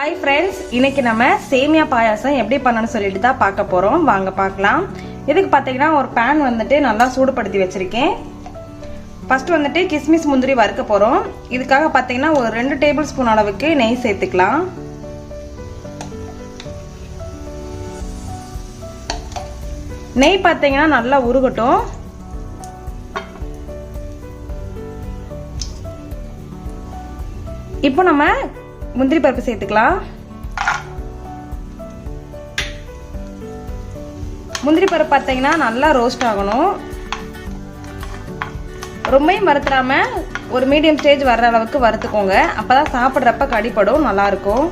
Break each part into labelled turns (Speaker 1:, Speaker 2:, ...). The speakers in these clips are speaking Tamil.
Speaker 1: Hi friends, இன்னைக்கு நம்ம சேமியா பாயாசம் எப்படி பண்ணனும்னு சொல்லிட்டு தான் பார்க்க போறோம். வாங்க பார்க்கலாம். இதுக்கு பாத்தீங்கன்னா ஒரு pan வந்துட்டு நல்லா சூடுபடுத்தி வச்சிருக்கேன். ஃபர்ஸ்ட் வந்துட்டு கிஸ்மிஸ் முந்திரி வறுக்க போறோம். இதுக்காக பாத்தீங்கன்னா ஒரு 2 டேபிள் ஸ்பூன் அளவுக்கு நெய் சேர்த்துக்கலாம். நெய் பாத்தீங்கன்னா நல்லா உருகட்டும். இப்போ நம்ம முந்திரி பருப்பு சேர்த்துக்கலாம். முந்திரி பருப்பு பார்த்தீங்கன்னா நல்லா ரோஸ்ட் ஆகணும். ரொம்பவும் வறுத்துறாம ஒரு மீடியம் ஸ்டேஜ் வர்ற அளவுக்கு வறுத்துக்கோங்க. அப்பதான் சாப்பிட்றப்ப கடிப்படும், நல்லா இருக்கும்.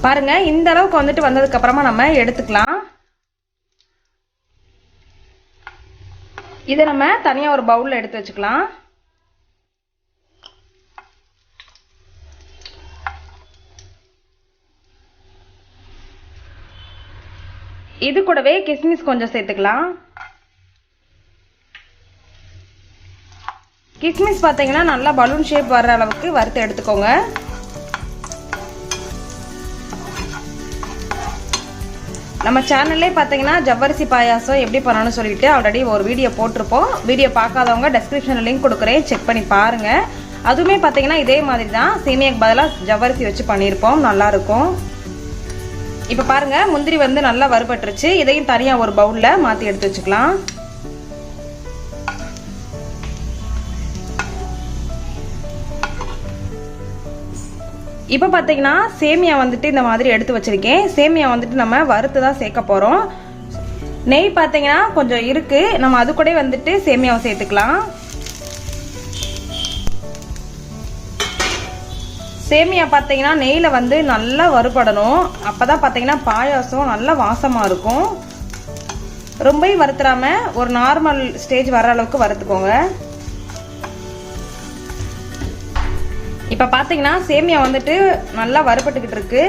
Speaker 1: பாருங்க, இந்த அளவுக்கு வந்துட்டு வந்ததுக்கு அப்புறமா நம்ம எடுத்துக்கலாம். இதை நம்ம தனியா ஒரு பவுல்ல எடுத்து வச்சுக்கலாம். இது கூடவே கிஸ்மிஸ் கொஞ்சம் சேர்த்துக்கலாம். கிஸ்மிஸ் பாத்தீங்கன்னா நல்லா பலூன் ஷேப் வர்ற அளவுக்கு வறுத்து எடுத்துக்கோங்க. நம்ம சேனல்லே பாத்தீங்கன்னா ஜவ்வரிசி பாயாசம் எப்படி பண்ணணும்னு சொல்லிட்டு ஆல்ரெடி ஒரு வீடியோ போட்டிருப்போம். வீடியோ பார்க்காதவங்க டெஸ்கிரிப்ஷன்ல லிங்க் கொடுக்குறேன், செக் பண்ணி பாருங்க. அதுவுமே பாத்தீங்கன்னா இதே மாதிரி தான், சேமியாக்கு பதிலாக ஜவ்வரிசி வச்சு பண்ணியிருப்போம், நல்லா இருக்கும். இப்ப பாருங்க, முந்திரி வந்து நல்லா வறுபட்டுருச்சு. இதையும் தனியா ஒரு பவுல்ல மாத்தி எடுத்து வச்சுக்கலாம். இப்போ பார்த்தீங்கன்னா சேமியா வந்துட்டு இந்த மாதிரி எடுத்து வச்சிருக்கேன். சேமியா வந்துட்டு நம்ம வறுத்து தான் சேர்க்க போறோம். நெய் பார்த்தீங்கன்னா கொஞ்சம் இருக்கு, நம்ம அது கூட வந்துட்டு சேமியாவை சேர்த்துக்கலாம். சேமியா பார்த்தீங்கன்னா நெய்ல வந்து நல்லா வறுபடணும். அப்பதான் பார்த்தீங்கன்னா பாயாசம் நல்லா வாசமா இருக்கும். ரொம்பவும் வறுத்துறாம ஒரு நார்மல் ஸ்டேஜ் வர அளவுக்கு வறுத்துக்கோங்க. இப்ப பாத்தீங்கன்னா சேமியா வந்துட்டு நல்லா வறுபட்டுக்கிட்டு இருக்கு.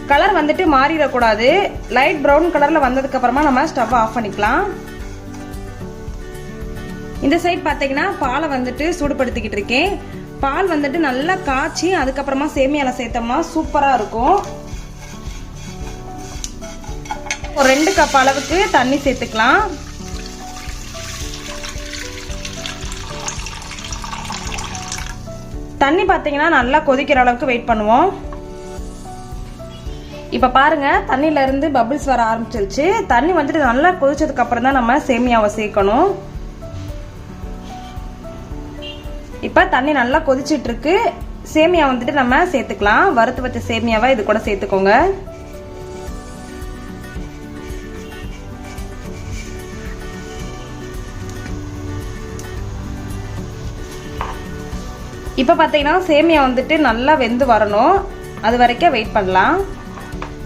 Speaker 1: கலர் வந்துட்டு மாறிடக்கூடாது. லைட் பிரவுன் கலர்ல வந்ததுக்கு அப்புறமா நம்ம ஸ்டவ் ஆஃப் பண்ணிக்கலாம். இந்த சைட் பாத்தீங்கன்னா பாலை வந்துட்டு சூடுபடுத்திக்கிட்டு இருக்கேன். பால் வந்துட்டு நல்லா காய்ச்சி அதுக்கப்புறமா சேமியால சேர்த்தோம்னா சூப்பரா இருக்கும். ஒரு 2 கப் அளவுக்கு தண்ணி சேர்த்துக்கலாம். தண்ணி பாத்தீங்கன்னா நல்லா கொதிக்கிற அளவுக்கு வெயிட் பண்ணுவோம். இப்ப பாருங்க, தண்ணில இருந்து பபிள்ஸ் வர ஆரம்பிச்சிருச்சு. தண்ணி வந்துட்டு நல்லா கொதிச்சதுக்கு அப்புறம் தான் நம்ம சேமியாவை சேர்க்கணும். இப்ப தண்ணி நல்லா கொதிச்சிட்டு இருக்கு. சேமியா வந்துட்டு நம்ம சேர்த்துக்கலாம். வறுத்து வச்ச சேமியாவை இது கூட சேர்த்துக்கோங்க. இப்போ பார்த்தீங்கன்னா சேமியா வந்துட்டு நல்லா வெந்து வரணும். அது வரைக்கும் வெயிட் பண்ணலாம்.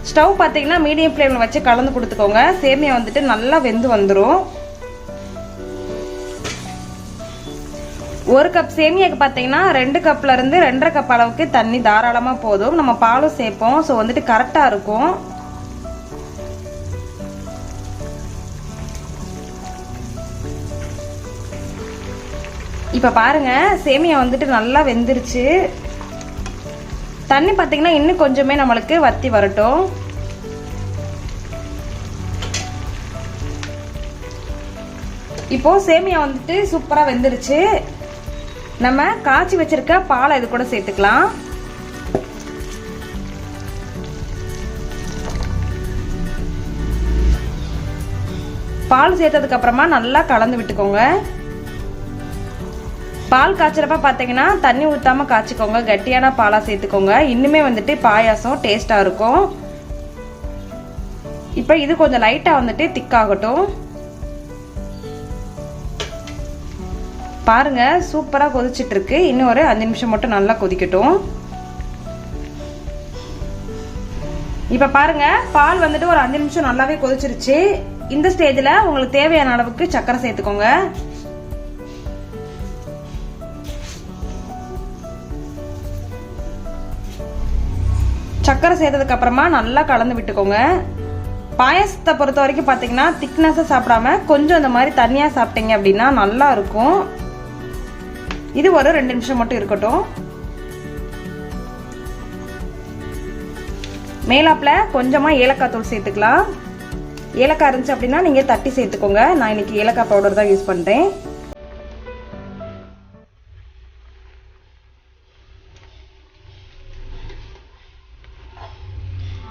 Speaker 1: ஸ்டவ் பார்த்தீங்கன்னா மீடியம் ஃப்ளேமில் வச்சு கலந்து கொடுத்துக்கோங்க. சேமியா வந்துட்டு நல்லா வெந்து வந்துடும். 1 கப் சேமியாக்கு பார்த்தீங்கன்னா 2 கப்ல இருந்து 2.5 கப் அளவுக்கு தண்ணி தாராளமாக போதும். நம்ம பாலும் சேர்ப்போம், ஸோ வந்துட்டு கரெக்டாக இருக்கும். இப்ப பாருங்க, சேமியா வந்துட்டு நல்லா வெந்துருச்சு. தண்ணி பாத்தீங்கன்னா இன்னும் கொஞ்சமே நம்மளுக்கு வத்தி வரட்டும். இப்போ சேமியா வந்துட்டு சூப்பரா வெந்துருச்சு. நம்ம காய்ச்சி வச்சிருக்க பாலை இது கூட சேர்த்துக்கலாம். பால் சேர்த்ததுக்கு அப்புறமா நல்லா கலந்து விட்டுக்கோங்க. பால் காய்ச்சறப்ப பாத்தீங்கன்னா தண்ணி ஊத்தாம காய்ச்சிக்கோங்க. கட்டியான பாலா சேர்த்துக்கோங்க. இன்னுமே வந்துட்டு பாயாசம் டேஸ்டா இருக்கும். இப்ப இது கொஞ்சம் லைட்டா வந்துட்டு திக்காகட்டும். பாருங்க, சூப்பரா கொதிச்சிட்டு இருக்கு. இன்னும் ஒரு 5 நிமிஷம் மட்டும் நல்லா கொதிக்கட்டும். இப்ப பாருங்க, பால் வந்துட்டு ஒரு 5 நிமிஷம் நல்லாவே கொதிச்சிருச்சு. இந்த ஸ்டேஜ்ல உங்களுக்கு தேவையான அளவுக்கு சர்க்கரை சேர்த்துக்கோங்க. சர்க்கரை சேர்த்ததுக்கு அப்புறமா நல்லா கலந்து விட்டுக்கோங்க. பாயாசத்தை பொறுத்த வரைக்கும் பார்த்தீங்கன்னா திக்னஸாக சாப்பிடாம கொஞ்சம் இந்த மாதிரி தண்ணியாக சாப்பிட்டீங்க அப்படின்னா நல்லா இருக்கும். இது ஒரு 2 நிமிஷம் மட்டும் இருக்கட்டும். மேலாப்பில் கொஞ்சமாக ஏலக்காய் தூள் சேர்த்துக்கலாம். ஏலக்காய் இருந்துச்சு அப்படின்னா நீங்கள் தட்டி சேர்த்துக்கோங்க. நான் இன்னைக்கு ஏலக்காய் பவுடர் தான் யூஸ் பண்ணுறேன்.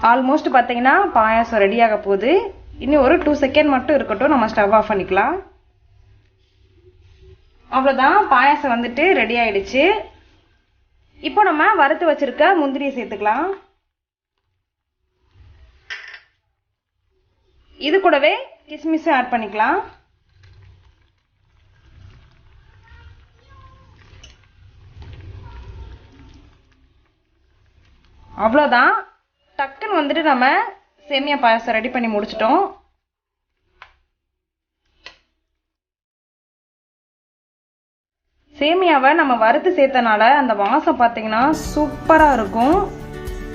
Speaker 1: ஆல்மோஸ்ட் பார்த்தீங்கன்னா பாயாசம் ரெடியாக போகுது. இன்னும் ஒரு 2 செகண்ட் மட்டும் இருக்கட்டும், நம்ம ஸ்டவ் ஆஃப் பண்ணிக்கலாம். அவ்வளோதான், பாயாசம் வந்துட்டு ரெடி ஆயிடுச்சு. இப்போ நம்ம வறுத்து வச்சிருக்க முந்திரியை சேர்த்துக்கலாம். இது கூடவே கிஸ்மிஸும் ஆட் பண்ணிக்கலாம். அவ்வளோதான், டக்குன்னு வந்துட்டு நம்ம சேமியா பாயாசம் ரெடி பண்ணி முடிச்சிட்டோம். சேமியாவை நம்ம வறுத்து சேர்த்தனால அந்த வாசம் பார்த்தீங்கன்னா சூப்பராக இருக்கும்.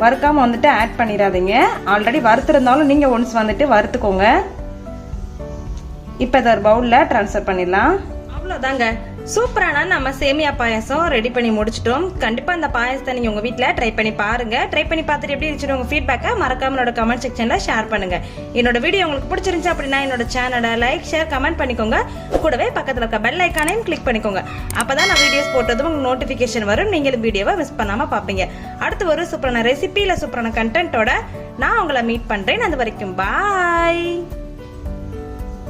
Speaker 1: வறுக்காமல் வந்துட்டு ஆட் பண்ணிடாதீங்க. ஆல்ரெடி வறுத்துருந்தாலும் நீங்கள் ஒன்ஸ் வந்துட்டு வறுத்துக்கோங்க. இப்போ இதை ஒரு பவுலில் ட்ரான்ஸ்ஃபர் பண்ணிடலாம். அவ்வளோதாங்க, சூப்பரான நம்ம சேமியா பாயாசம் ரெடி பண்ணி முடிச்சிட்டோம். கண்டிப்பா இந்த பாயாசத்தை நீங்க உங்க வீட்ல ட்ரை பண்ணி பாருங்க. ட்ரை பண்ணி பார்த்துட்டு எப்படி இருந்துச்சு உங்க ஃபீட்பேக்கை மறக்காம என்னோட கமெண்ட் செக்ஷன்ல ஷேர் பண்ணுங்க. என்னோட வீடியோ உங்களுக்கு பிடிச்சிருந்துச்சு அப்படின்னா என்னோட சேனலை லைக் ஷேர் கமெண்ட் பண்ணிக்கோங்க. கூடவே பக்கத்துல இருக்க பெல் ஐக்கானையும் கிளிக் பண்ணிக்கோங்க. அப்பதான் நான் வீடியோஸ் போட்டதும் உங்களுக்கு நோட்டிபிகேஷன் வரும். நீங்களும் வீடியோவை மிஸ் பண்ணாம பாப்பீங்க. அடுத்து ஒரு சூப்பரான ரெசிபி இல்ல சூப்பரான கண்டென்ட்டோட நான் உங்களை மீட் பண்றேன். அது வரைக்கும் பாய்.